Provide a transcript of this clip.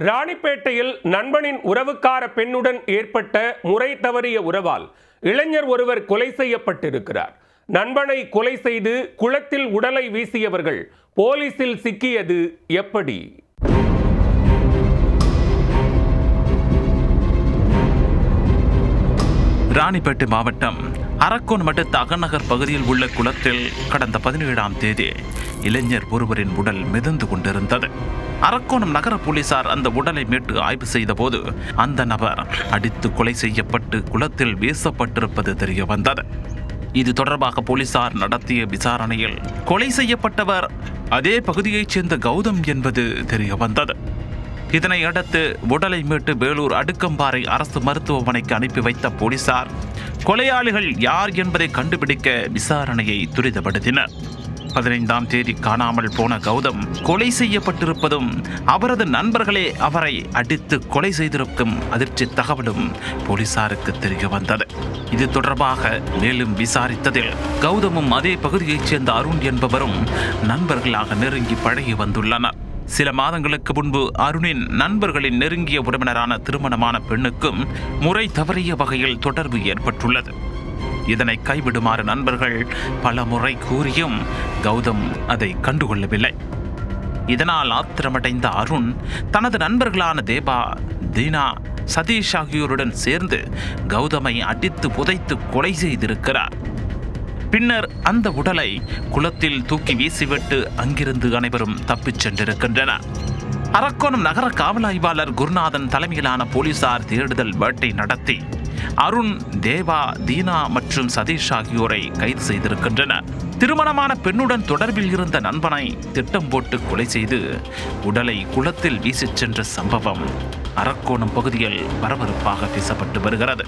ராணிப்பேட்டையில் நண்பனின் உறவுக்கார பெண்ணுடன் ஏற்பட்ட முறை தவறிய உறவால் இளைஞர் ஒருவர் கொலை செய்யப்பட்டிருக்கிறார். நண்பனை கொலை செய்து குளத்தில் உடலை வீசியவர்கள் போலீசில் சிக்கியது எப்படி? ராணிப்பேட்டை மாவட்டம் அரக்கோணம் அடுத்த அகநகர் பகுதியில் உள்ள குளத்தில் கடந்த 17ஆம் தேதி இளைஞர் ஒருவரின் உடல் மிதந்து கொண்டிருந்தது. அரக்கோணம் நகர போலீசார் அந்த உடலை மீட்டு ஆய்வு செய்த போது அந்த நபர் அடித்து கொலை செய்யப்பட்டு குளத்தில் வீசப்பட்டிருப்பது தெரிய வந்தது. இது தொடர்பாக போலீசார் நடத்திய விசாரணையில் கொலை செய்யப்பட்டவர் அதே பகுதியைச் சேர்ந்த கௌதம் என்பது தெரிய வந்தது. இதனை அடுத்து உடலை மீட்டு வேலூர் அடுக்கம்பாறை அரசு மருத்துவமனைக்கு அனுப்பி வைத்த போலீசார் கொலையாளிகள் யார் என்பதை கண்டுபிடிக்க விசாரணையை துரிதப்படுத்தினர். 15ஆம் தேதி காணாமல் போன கௌதம் கொலை செய்யப்பட்டிருப்பதும் அவரது நண்பர்களே அவரை அடித்து கொலை செய்திருக்கும் அதிர்ச்சி தகவலும் போலீசாருக்கு தெரிய வந்தது. இது தொடர்பாக மேலும் விசாரித்ததில் கௌதமும் அதே பகுதியைச் சேர்ந்த அருண் என்பவரும் நண்பர்களாக நெருங்கி பழகி வந்துள்ளனர். சில மாதங்களுக்கு முன்பு அருணின் நண்பர்களின் நெருங்கிய உறவினரான திருமணமான பெண்ணுக்கும் முறை தவறிய வகையில் தொடர்பு ஏற்பட்டுள்ளது. இதனை கைவிடுமாறு நண்பர்கள் பல முறை கூறியும் கௌதம் அதை கண்டுகொள்ளவில்லை. இதனால் ஆத்திரமடைந்த அருண் தனது நண்பர்களான தேபா, தீனா, சதீஷ் ஆகியோருடன் சேர்ந்து கௌதமை அடித்து புதைத்து கொலை செய்திருக்கிறார். பின்னர் அந்த உடலை குளத்தில் தூக்கி வீசிவிட்டு அங்கிருந்து அனைவரும் தப்பிச் சென்றிருக்கின்றனர். அரக்கோணம் நகர காவல் ஆய்வாளர் குருநாதன் தலைமையிலான போலீசார் தேடுதல் வேட்டை நடத்தி அருண், தேவா, தீனா மற்றும் சதீஷ் ஆகியோரை கைது செய்திருக்கின்றனர். திருமணமான பெண்ணுடன் தொடர்பில் இருந்த நண்பனை திட்டம் போட்டு கொலை செய்து உடலை குளத்தில் வீசிச் சென்ற சம்பவம் அரக்கோணம் பகுதியில் பரபரப்பாக பேசப்பட்டு வருகிறது.